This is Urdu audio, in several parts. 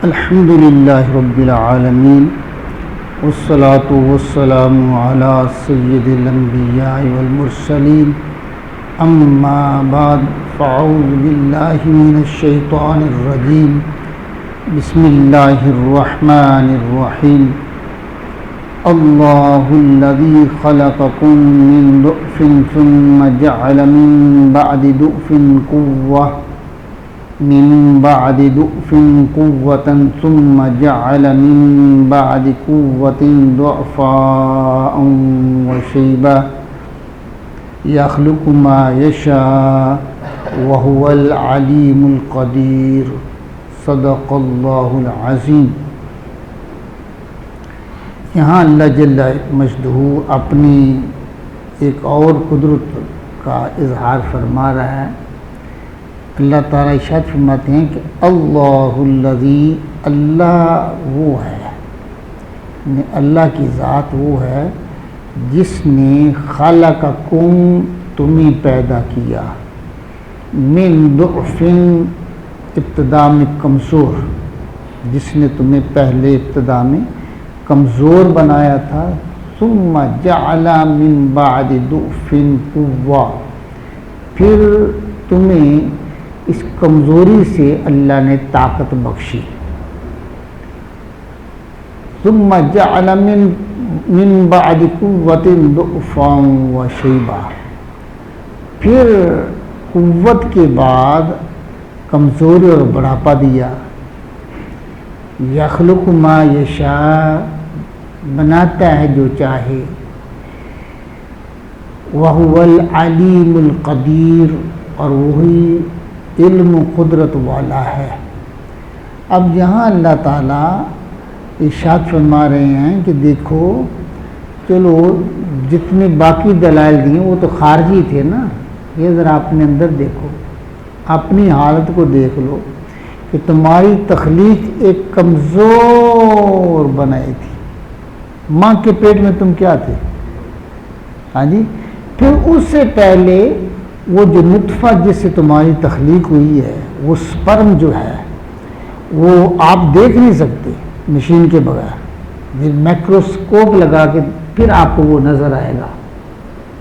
الحمد للہ رب العالمین والصلاة والسلام علی سید الانبیاء والمرسلین اما بعد فاعوذ باللہ من الشیطان الرجیم بسم اللہ الرحمن الرحیم اللہ الذی خلقکم من ضعف ثم جعل من بعد ضعف قوة من بعد ضعف قوة ثم جعل من بعد قوة ضعفا وشيبا يخلق ما يشاء وهو العليم القدير صدق الله العظيم۔ یہاں اللہ جل مجدہ اپنی ایک اور قدرت کا اظہار فرما رہا ہے۔ اللہ تعالیٰ ارشاد فرماتے ہیں کہ اللہ الذی، اللہ وہ ہے، یعنی اللہ کی ذات وہ ہے جس نے خلقکم، تمہیں پیدا کیا، من ضعف، ابتدا میں کمزور، جس نے تمہیں پہلے ابتدا میں کمزور بنایا تھا، ثم جعل من بعد ضعف قوة، پھر تمہیں اس کمزوری سے اللہ نے طاقت بخشی، ثم جعل من بعد قوة ضعفا وشیبا، پھر قوت کے بعد کمزوری اور بڑھاپا دیا۔ یخلق ما یشاء، بناتا ہے جو چاہے، وہو العلیم القدیر، اور وہی علم و قدرت والا ہے۔ اب یہاں اللہ تعالیٰ ارشاد فرما رہے ہیں کہ دیکھو، چلو جتنے باقی دلائل دیے وہ تو خارجی تھے نا، یہ ذرا اپنے اندر دیکھو، اپنی حالت کو دیکھ لو کہ تمہاری تخلیق ایک کمزور بنائی تھی، ماں کے پیٹ میں تم کیا تھے؟ ہاں جی، پھر اس سے پہلے وہ جو نطفہ جس سے تمہاری تخلیق ہوئی ہے، وہ سپرم جو ہے وہ آپ دیکھ نہیں سکتے مشین کے بغیر، میکروسکوپ لگا کے پھر آپ کو وہ نظر آئے گا۔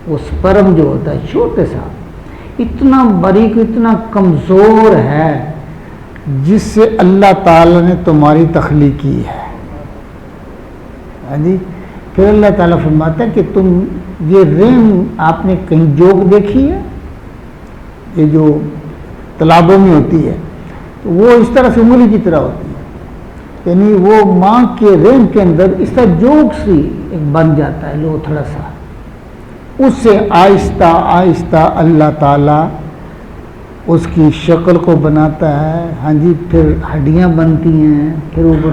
وہ سپرم جو ہوتا ہے چھوٹے سا، اتنا باریک، اتنا کمزور ہے، جس سے اللہ تعالیٰ نے تمہاری تخلیق کی ہے۔ ہاں جی، پھر اللہ تعالیٰ فرماتا ہے کہ تم یہ ریم آپ نے کہیں جوک دیکھی ہے؟ یہ جو تالابوں میں ہوتی ہے تو وہ اس طرح سے انگلی کی طرح ہوتی ہے، یعنی وہ ماں کے رحم کے اندر اس طرح جوک سی ایک بن جاتا ہے لوتھڑا سا، اس سے آہستہ آہستہ اللہ تعالیٰ اس کی شکل کو بناتا ہے۔ ہاں جی، پھر ہڈیاں بنتی ہیں، پھر اوپر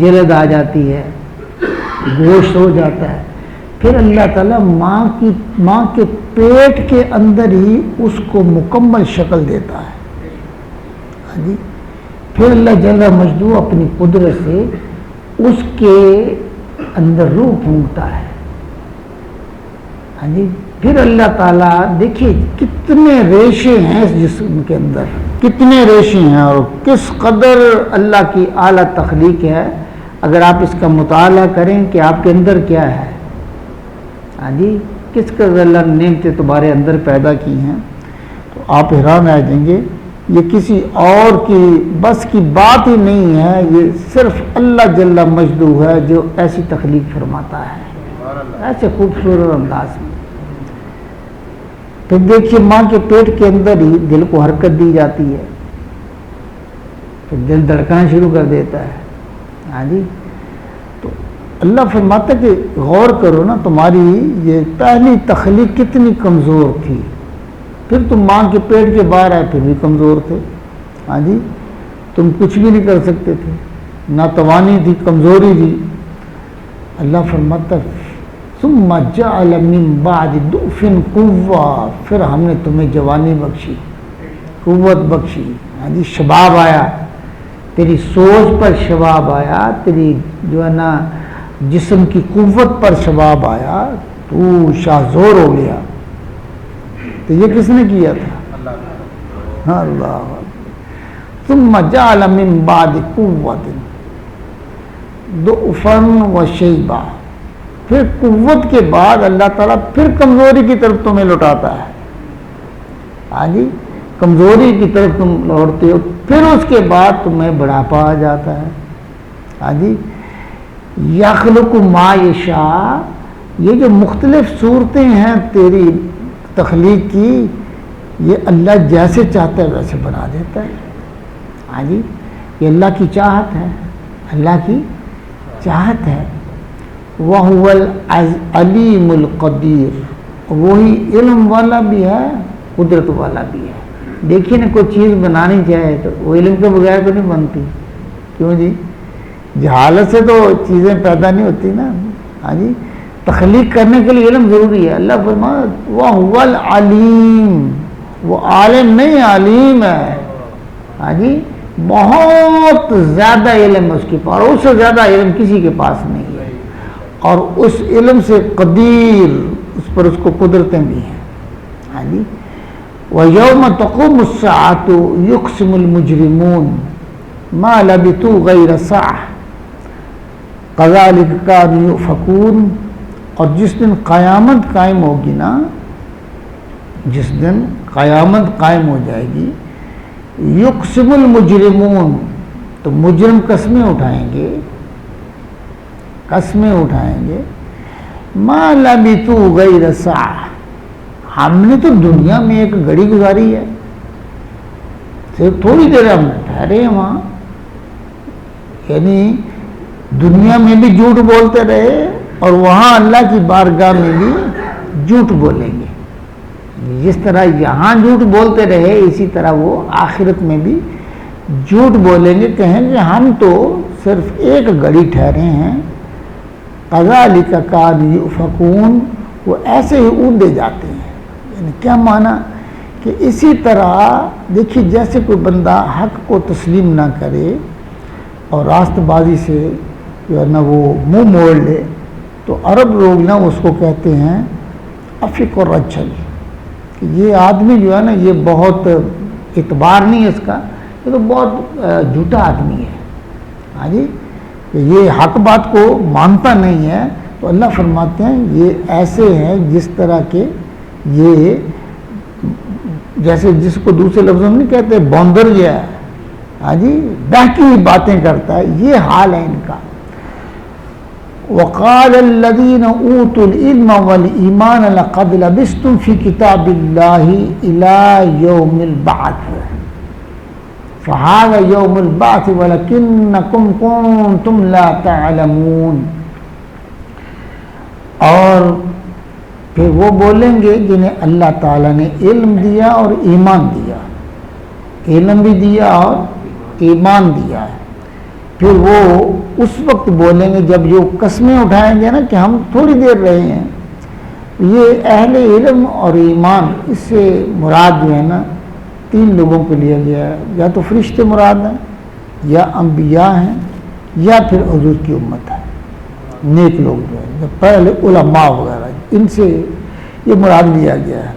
جلد آ جاتی ہے، گوشت ہو جاتا ہے، پھر اللہ تعالیٰ ماں کے پیٹ کے اندر ہی اس کو مکمل شکل دیتا ہے۔ ہاں جی، پھر اللہ جل مجدہ اپنی قدرت سے اس کے اندر روح پھونکتا ہے۔ ہاں جی، پھر اللہ تعالیٰ دیکھیے کتنے ریشے ہیں اس جسم کے اندر، کتنے ریشے ہیں اور کس قدر اللہ کی اعلیٰ تخلیق ہے۔ اگر آپ اس کا مطالعہ کریں کہ آپ کے اندر کیا ہے، ہاں جی، کس قدر اللہ نے نعمتیں تمہارے اندر پیدا کی ہیں، تو آپ حیران رہ جائیں گے۔ یہ کسی اور کی بس کی بات ہی نہیں ہے، یہ صرف اللہ جل مجدہ ہے جو ایسی تخلیق فرماتا ہے، ایسے خوبصورت انداز میں۔ پھر دیکھیے ماں کے پیٹ کے اندر ہی دل کو حرکت دی جاتی ہے، پھر دل دھڑکنا شروع کر دیتا ہے۔ ہاں جی، تو اللہ فرماتا ہے کہ غور کرو نا، تمہاری یہ پہلی تخلیق کتنی کمزور تھی، پھر تم ماں کے پیٹ کے باہر آئے پھر بھی کمزور تھے۔ ہاں جی، تم کچھ بھی نہیں کر سکتے تھے، نہ توانی تھی، کمزوری تھی۔ اللہ فرماتا ہے ثم جعل من بعد ضعف قوة، پھر ہم نے تمہیں جوانی بخشی، قوت بخشی۔ ہاں جی، شباب آیا، تیری سوچ پر شباب آیا، تیری جو ہے نا جسم کی قوت پر شباب آیا، تو شاہزور ہو گیا۔ تو یہ کس نے کیا تھا؟ اللہ۔ ثم جعل من بعد قوت ضعفا وشیبا، پھر قوت کے بعد اللہ تعالیٰ پھر کمزوری کی طرف تمہیں لوٹاتا ہے. ہاں جی، کمزوری کی طرف تم لوٹتے ہو، پھر اس کے بعد تمہیں بڑھاپا آ جاتا ہے. ہاں جی، یخلق ما یشاء، یہ جو مختلف صورتیں ہیں تیری تخلیق کی، یہ اللہ جیسے چاہتا ہے ویسے بنا دیتا ہے. ہاں جی، یہ اللہ کی چاہت ہے، اللہ کی چاہت ہے. وَهُوَ الْعَلِيمُ الْقَدِيرُ، وہی علم والا بھی ہے، قدرت والا بھی ہے. دیکھیے نا، کوئی چیز بنانی چاہے تو وہ علم کے بغیر تو نہیں بنتی. کیوں جی؟ جہالت سے تو چیزیں پیدا نہیں ہوتی نا. ہاں جی، تخلیق کرنے کے لیے علم ضروری ہے. اللہ فرمایا وَهُوَ الْعَلِيمُ، وہ عالم نہیں علیم ہے. ہاں جی، بہت زیادہ علم ہے اس کے پاس، اس سے زیادہ علم کسی کے پاس نہیں ہے. اور اس علم سے قدیر، اس پر اس کو قدرتیں بھی ہیں. ہاں جی، وَيَوْمَ تَقُومُ السَّاعَةُ يُقْسِمُ الْمُجْرِمُونَ مَا لَبِثُوا غَيْرَ سَاعَةٍ كَذَلِكَ كَانُوا يُؤْفَكُونَ. اور جس دن قیامت قائم ہوگی نا، جس دن قیامت قائم ہو جائے گی، یقسم المجرمون، تو مجرم قسمیں اٹھائیں گے، قسمیں اٹھائیں گے. ما لبثوا غیر ساعة، ہم نے تو دنیا میں ایک گھڑی گزاری ہے، صرف تھوڑی دیر ہم ٹھہرے ہیں وہاں. یعنی دنیا میں بھی جھوٹ بولتے رہے اور وہاں اللہ کی بارگاہ میں بھی جھوٹ بولیں گے. جس طرح یہاں جھوٹ بولتے رہے، اسی طرح وہ آخرت میں بھی جھوٹ بولیں گے، کہیں گے ہم تو صرف ایک گھڑی ٹھہرے ہیں. کذالک کانوا یؤفکون، وہ ایسے ہی اونڈے جاتے ہیں. یعنی کیا معنی کہ اسی طرح دیکھیے، جیسے کوئی بندہ حق کو تسلیم نہ کرے اور راست بازی سے جو ہے نا وہ منہ موڑ لے، تو عرب لوگ نا اس کو کہتے ہیں افک الرجل، کہ یہ آدمی جو ہے نا یہ بہت اعتبار نہیں ہے اس کا، یہ تو بہت جھوٹا آدمی ہے. ہاں جی، کہ یہ حق بات کو مانتا نہیں ہے. تو اللہ فرماتے ہیں یہ ایسے ہیں جس طرح کے یہ، جیسے جس کو دوسرے لفظوں میں نہیں کہتے بوندر یہ ہے. ہاں جی، بہکی ہوئی باتیں کرتا ہے، یہ حال ہے ان کا. وقال الذين اوتوا العلم والايمان لقد لبثتم في كتاب الله الى يوم البعث فهذا يوم البعث ولكنكم كنتم لا تعلمون. اور پھر وہ بولیں گے جنہیں اللہ تعالیٰ نے علم دیا اور ایمان دیا، علم بھی دیا اور ایمان دیا ہے. پھر وہ اس وقت بولیں گے جب جو قسمیں اٹھائیں گے نا کہ ہم تھوڑی دیر رہے ہیں. یہ اہل علم اور ایمان، اس سے مراد جو ہے نا تین لوگوں کو لیا گیا ہے. یا تو فرشتے مراد ہیں، یا انبیاء ہیں، یا پھر حضور کی امت ہے، نیک لوگ جو ہیں پہلے علماء وغیرہ، ان سے یہ مراد لیا گیا ہے.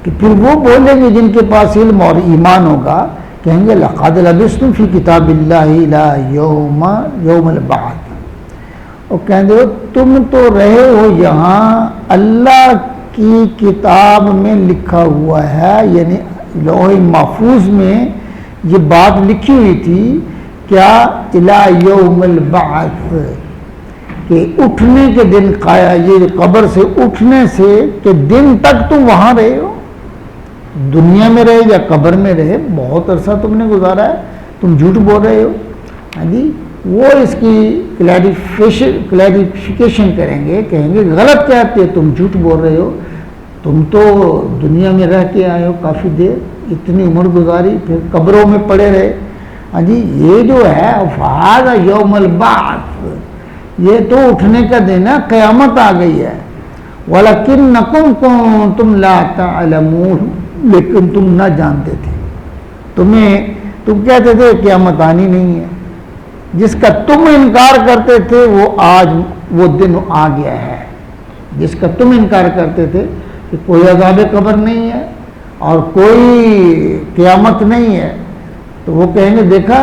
کہ پھر وہ بولیں گے جن کے پاس علم اور ایمان ہوگا، کہیں گے لقد لبثتم فی کتاب اللہ الی یوم البعث، اور کہیں گے تم تو رہے ہو یہاں اللہ کی کتاب میں لکھا ہوا ہے. یعنی لوح محفوظ میں یہ بات لکھی ہوئی تھی، کیا الی یوم البعث، کہ اٹھنے کے دن، یہ قبر سے اٹھنے سے کہ دن تک تم وہاں رہے ہو، دنیا میں رہے یا قبر میں رہے، بہت عرصہ تم نے گزارا ہے، تم جھوٹ بول رہے ہو. ہاں جی، وہ اس کی کلیریفیکیشن کریں گے، کہیں گے غلط کہتے ہو، تم جھوٹ بول رہے ہو، تم تو دنیا میں رہ کے آئے ہو کافی دیر، اتنی عمر گزاری، پھر قبروں میں پڑے رہے. ہاں جی، یہ جو ہے فہذا یوم البعث، یہ تو اٹھنے کا دن ہے، قیامت آ گئی ہے. وَلَكِنَّكُمْ كُنْتُمْ لَا تَعْلَمُونَ، لیکن تم نہ جانتے تھے. تم کہتے تھے قیامت آنی نہیں ہے، جس کا تم انکار کرتے تھے وہ آج وہ دن آ گیا ہے. جس کا تم انکار کرتے تھے کہ کوئی عذاب قبر نہیں ہے اور کوئی قیامت نہیں ہے، تو وہ کہیں گے دیکھا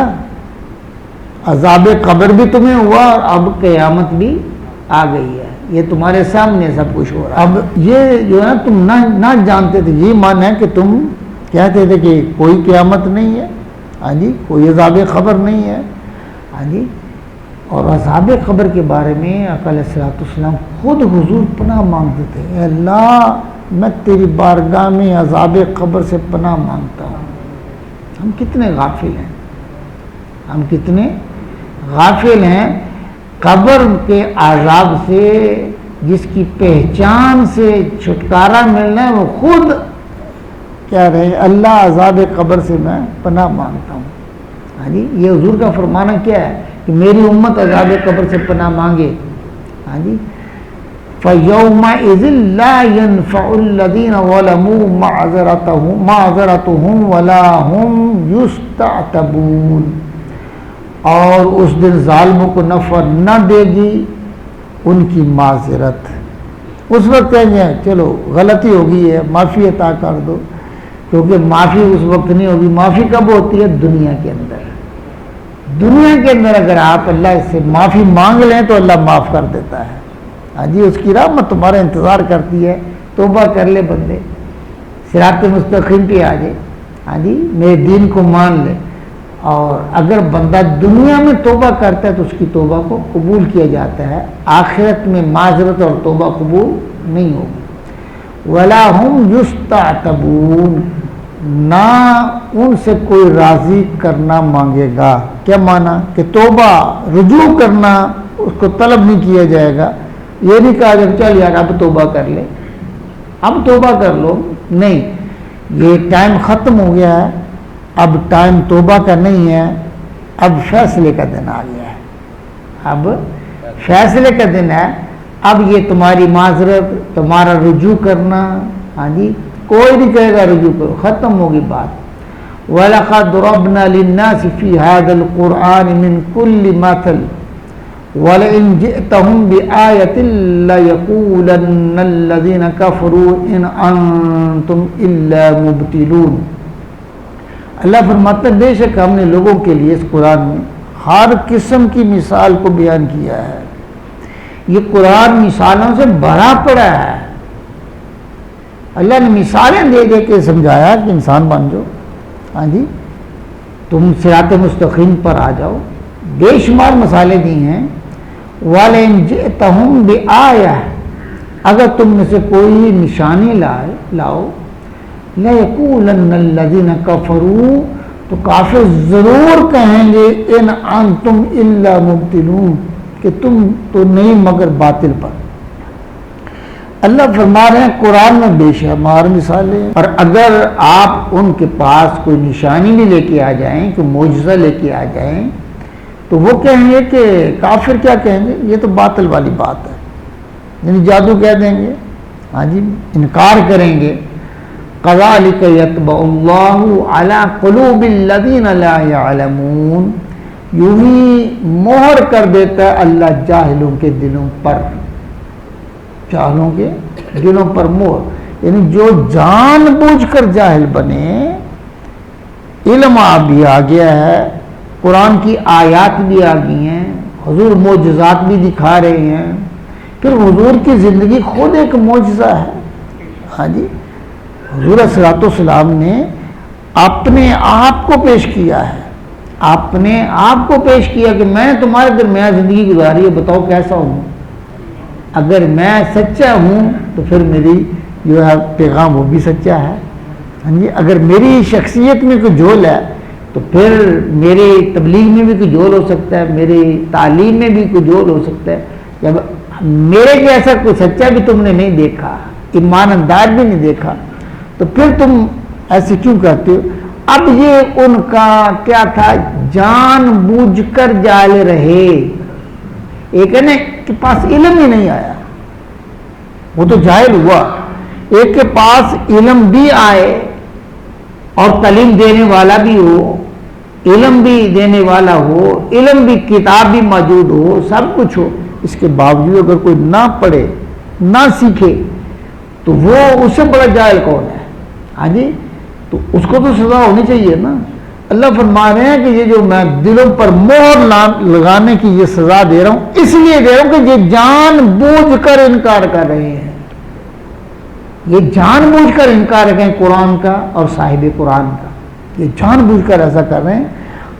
عذاب قبر بھی تمہیں ہوا اور اب قیامت بھی آ گئی ہے، یہ تمہارے سامنے سب کچھ ہو رہا ہے۔ اب یہ جو ہے تم نہ جانتے تھے، یہ مان ہے کہ تم کہتے تھے کہ کوئی قیامت نہیں ہے، ہاں جی، کوئی عذاب قبر نہیں ہے، ہاں جی۔ اور عذاب قبر کے بارے میں آقا علیہ الصلوۃ والسلام خود حضور پناہ مانگتے تھے، اے اللہ میں تیری بارگاہ میں عذاب قبر سے پناہ مانگتا ہوں۔ ہم کتنے غافل ہیں، ہم کتنے غافل ہیں قبر کے عذاب سے، جس کی پہچان سے چھٹکارا ملنا ہے، وہ خود کہہ رہے ہیں اللہ عذاب قبر سے میں پناہ مانگتا ہوں، ہاں جی۔ یہ حضور کا فرمانا کیا ہے کہ میری امت عذاب قبر سے پناہ مانگے، ہاں جی۔ فَيَوْمَئِذٍ لَا يَنْفَعُ الَّذِينَ ظَلَمُوا مَعْذَرَتُهُمْ وَلَا هُمْ يُسْتَعْتَبُونَ، اور اس دن ظالموں کو نفع نہ دے گی ان کی معذرت۔ اس وقت کہیں گے چلو غلطی ہو گئی ہے، معافی عطا کر دو، کیونکہ معافی اس وقت نہیں ہوگی، معافی کب ہوتی ہے؟ دنیا کے اندر۔ دنیا کے اندر اگر آپ اللہ سے معافی مانگ لیں تو اللہ معاف کر دیتا ہے، ہاں جی، اس کی رحمت تمہارا انتظار کرتی ہے۔ توبہ کر لے بندے، صراط مستقیم پہ آ جائے، ہاں جی، میرے دین کو مان لے۔ اور اگر بندہ دنیا میں توبہ کرتا ہے تو اس کی توبہ کو قبول کیا جاتا ہے، آخرت میں معذرت اور توبہ قبول نہیں ہوگی۔ وَلَا هُمْ يُسْتَعْتَبُونَ، نہ ان سے کوئی راضی کرنا مانگے گا۔ کیا مانا کہ توبہ رجوع کرنا اس کو طلب نہیں کیا جائے گا، یہ نہیں کہا جب چل یار اب توبہ کر لے، اب توبہ کر لو، نہیں، یہ ٹائم ختم ہو گیا ہے، اب ٹائم توبہ کا نہیں ہے، اب فیصلے کا دن آ گیا ہے، اب فیصلے کا دن ہے، اب یہ تمہاری معذرت، تمہارا رجوع کرنا، ہاں جی، کوئی نہیں کہے گا رجوع کرو، ختم ہوگی بات۔ وَلَقَدْ ضَرَبْنَا لِلنَّاسِ فِي هَذَا الْقُرْآنِ مِنْ كُلِّ مَثَلٍ وَلَئِنْ جِئْتَهُمْ بِآيَةٍ لَيَقُولَنَّ الَّذِينَ كَفَرُوا إِنْ أَنْتُمْ إِلَّا مُبْطِلُونَ۔ اللہ فرماتا ہے بے شک ہم نے لوگوں کے لیے اس قرآن میں ہر قسم کی مثال کو بیان کیا ہے، یہ قرآن مثالوں سے بھرا پڑا ہے۔ اللہ نے مثالیں دے دے کے سمجھایا کہ انسان بن جاؤ، ہاں جی، تم صراط مستقیم پر آ جاؤ، بے شمار مثالیں دی ہیں۔ وَلَئِنْ جِئْتَهُمْ بِآيَةٍ، اگر تم میں سے کوئی نشانی لاؤ، لَيَقُولَنَّ الَّذِينَ كَفَرُوا، تو کافر ضرور کہیں گے اِنْ أَنْتُمْ إِلَّا مُبْطِلُونَ، کہ تم تو نہیں مگر باطل پر۔ اللہ فرما رہے ہیں قرآن میں بے شمار مثالیں، اور اگر آپ ان کے پاس کوئی نشانی بھی لے کے آ جائیں، کوئی معجزہ لے کے آ جائیں، تو وہ کہیں گے کہ کافر کیا کہیں گے، یہ تو باطل والی بات ہے، یعنی جادو کہہ دیں گے، ہاں جی، انکار کریں گے۔ كَذَلِكَ يَطْبَعُ اللَّهُ عَلَىٰ قُلُوبِ الَّذِينَ لَا يَعْلَمُونَ، یوں ہی مہر کر دیتا ہے اللہ جاہلوں کے دلوں پر، جاہلوں کے دلوں پر مہر، یعنی جو جان بوجھ کر جاہل بنے، علم بھی آ گیا ہے، قرآن کی آیات بھی آ گئی ہیں، حضور معجزات بھی دکھا رہے ہیں، پھر حضور کی زندگی خود ایک معجزہ ہے، ہاں جی، حضور صلی اللہ علیہ وسلم نے اپنے آپ کو پیش کیا ہے، اپنے آپ کو پیش کیا کہ میں تمہارے درمیان زندگی گزاری ہے، بتاؤ کیسا ہوں، اگر میں سچا ہوں تو پھر میری جو ہے پیغام وہ بھی سچا ہے، ہاں جی، اگر میری شخصیت میں کوئی جھول ہے تو پھر میری تبلیغ میں بھی کوئی جھول ہو سکتا ہے، میری تعلیم میں بھی کوئی جھول ہو سکتا ہے، جب میرے جیسا کوئی سچا بھی تم نے نہیں دیکھا، ایماندار بھی نہیں دیکھا، تو پھر تم ایسے کیوں کرتے ہو؟ اب یہ ان کا کیا تھا، جان بوجھ کر جاہل رہے، ایک ہے نا کہ پاس علم ہی نہیں آیا، وہ تو جاہل ہوا، ایک کے پاس علم بھی آئے اور تعلیم دینے والا بھی ہو، علم بھی دینے والا ہو، علم بھی کتاب بھی موجود ہو، سب کچھ ہو، اس کے باوجود اگر کوئی نہ پڑھے نہ سیکھے تو وہ اس سے بڑا جاہل کون ہے، ہاں جی، تو اس کو تو سزا ہونی چاہیے نا، اللہ فرما رہے ہیں کہ یہ جو میں دلوں پر مہر لگانے کی یہ سزا دے رہا ہوں، اس لیے دے رہا ہوں کہ یہ جان بوجھ کر انکار کر رہے ہیں، یہ جان بوجھ کر انکار کر رہے ہیں قرآن کا اور صاحب قرآن کا، یہ جان بوجھ کر ایسا کر رہے ہیں۔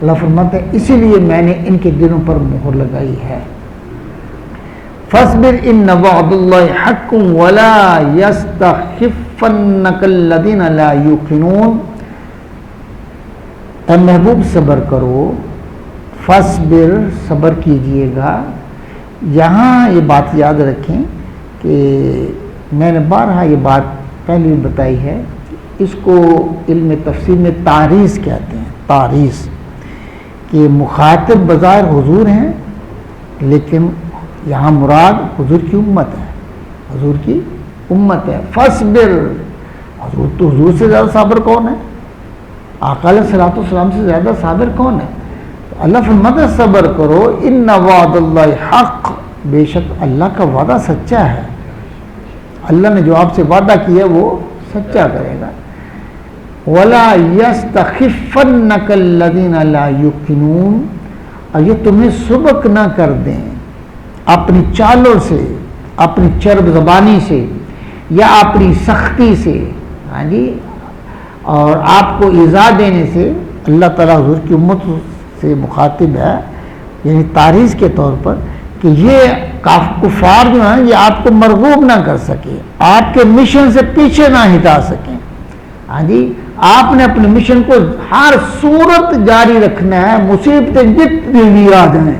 اللہ فرماتے ہیں اسی لیے میں نے ان کے دلوں پر مہر لگائی ہے۔ فاصبر ان وعد اللہ حق ولا یستخفنک الذین لا یوقنون، اے محبوب صبر کرو، فاصبر صبر کیجئے گا۔ یہاں یہ بات یاد رکھیں کہ میں نے بارہا یہ بات پہلے بھی بتائی ہے، اس کو علم تفسیر میں تعریض کہتے ہیں، تعریض، کہ مخاطب بظاہر حضور ہیں لیکن یہاں مراد حضور کی امت ہے، حضور کی امت ہے۔ فاصبر، حضور تو حضور سے زیادہ صابر کون ہے؟ آقا علیہ الصلوۃ والسلام سے زیادہ صابر کون ہے؟ اللہ فرماتا ہے صبر کرو، ان وعد اللہ حق، بے شک اللہ کا وعدہ سچا ہے، اللہ نے جو آپ سے وعدہ کیا وہ سچا کرے گا۔ ولا یستخفنک الذین لا یوقنون، اور یہ تمہیں سبق نہ کر دیں اپنی چالوں سے، اپنی چرب زبانی سے یا اپنی سختی سے، ہاں جی، اور آپ کو ایذا دینے سے۔ اللہ تعالیٰ حضور کی امت سے مخاطب ہے، یعنی تعریض کے طور پر، کہ یہ کفار جو ہیں یہ آپ کو مرغوب نہ کر سکے، آپ کے مشن سے پیچھے نہ ہٹا سکیں، ہاں جی، آپ نے اپنے مشن کو ہر صورت جاری رکھنا ہے، مصیبتیں جتنی بھی آ جائیں،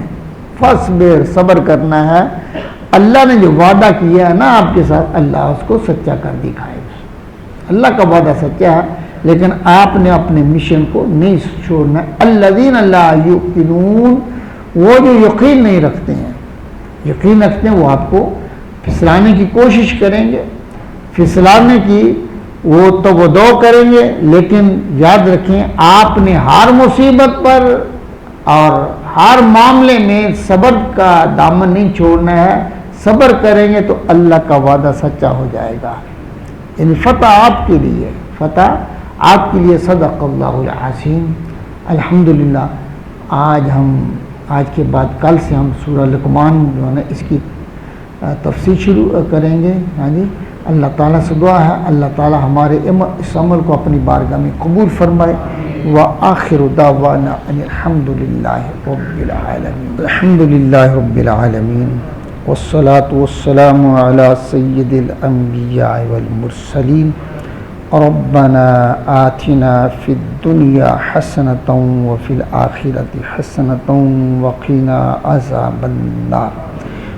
فاصبر، صبر کرنا ہے۔ اللہ نے جو وعدہ کیا ہے نا آپ کے ساتھ، اللہ اس کو سچا کر دکھائے گا۔ اللہ کا وعدہ سچا ہے لیکن آپ نے اپنے مشن کو نہیں چھوڑنا۔ الذین لا یوقنون، وہ جو یقین نہیں رکھتے ہیں، یقین رکھتے ہیں وہ آپ کو پھسلانے کی کوشش کریں گے، پھسلانے کی وہ تو وہ دو کریں گے، لیکن یاد رکھیں آپ نے ہر مصیبت پر اور ہر معاملے میں صبر کا دامن نہیں چھوڑنا ہے۔ صبر کریں گے تو اللہ کا وعدہ سچا ہو جائے گا، یعنی فتح آپ کے لیے، فتح آپ کے لیے۔ صدق اللہ العظیم۔ الحمدللہ آج کے بعد کل سے ہم سورہ لقمان جو ہے نا اس کی تفسیر شروع کریں گے، ہاں جی۔ اللہ تعالیٰ سے دعا ہے اللہ تعالیٰ ہمارے اس عمل کو اپنی بارگاہ میں قبول فرمائے۔ وآخر دعوانا ان الحمد للہ رب العالمین، الحمد للہ رب العالمین، والصلاة والسلام علی سید الانبیاء والمرسلین۔ ربنا آتنا فی الدنیا حسنۃ وفی الآخرۃ حسنۃ وقنا عذاب النار،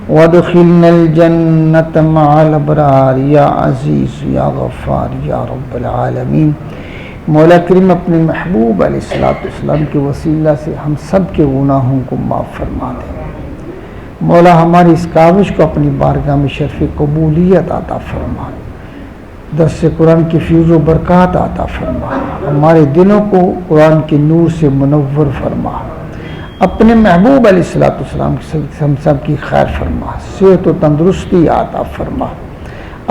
وادخلنا الجنة مع الابرار یا عزیز یا غفار یا رب العالمین۔ مولا کریم اپنے محبوب علیہ السلام کے وسیلہ سے ہم سب کے گناہوں کو معاف فرما دیں۔ مولا ہماری اس کاوش کو اپنی بارگاہ میں شرف قبولیت عطا فرما، درس قرآن کی فیض و برکات عطا فرما، ہمارے دلوں کو قرآن کے نور سے منور فرما، اپنے محبوب علیہ السلام کے ہم سب کی خیر فرما، صحت و تندرستی عطا فرما،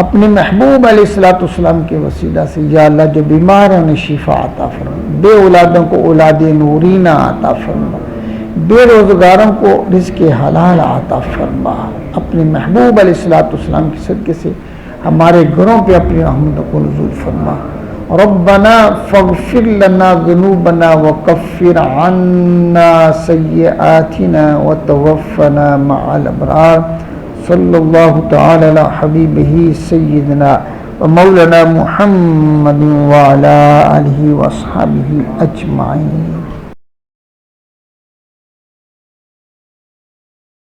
اپنے محبوب علیہ السلام کے وسیلہ سے یا اللہ جو بیمار ہیں انہیں شفا عطا فرما، بے اولادوں کو اولاد نورینہ عطا فرما، بے روزگاروں کو رزق حلال عطا فرما، اپنے محبوب علیہ السلام کے صدقے سے ہمارے گھروں پہ اپنی رحمتوں کو نزول فرما۔ ربنا فاغفر لنا ذنوبنا وکفر عنا سیئاتنا وتوفنا مع الابرار۔ صلی اللہ تعالی علی حبیبہ سیدنا ومولانا محمد وعلی آلہ واصحابہ اجمعین۔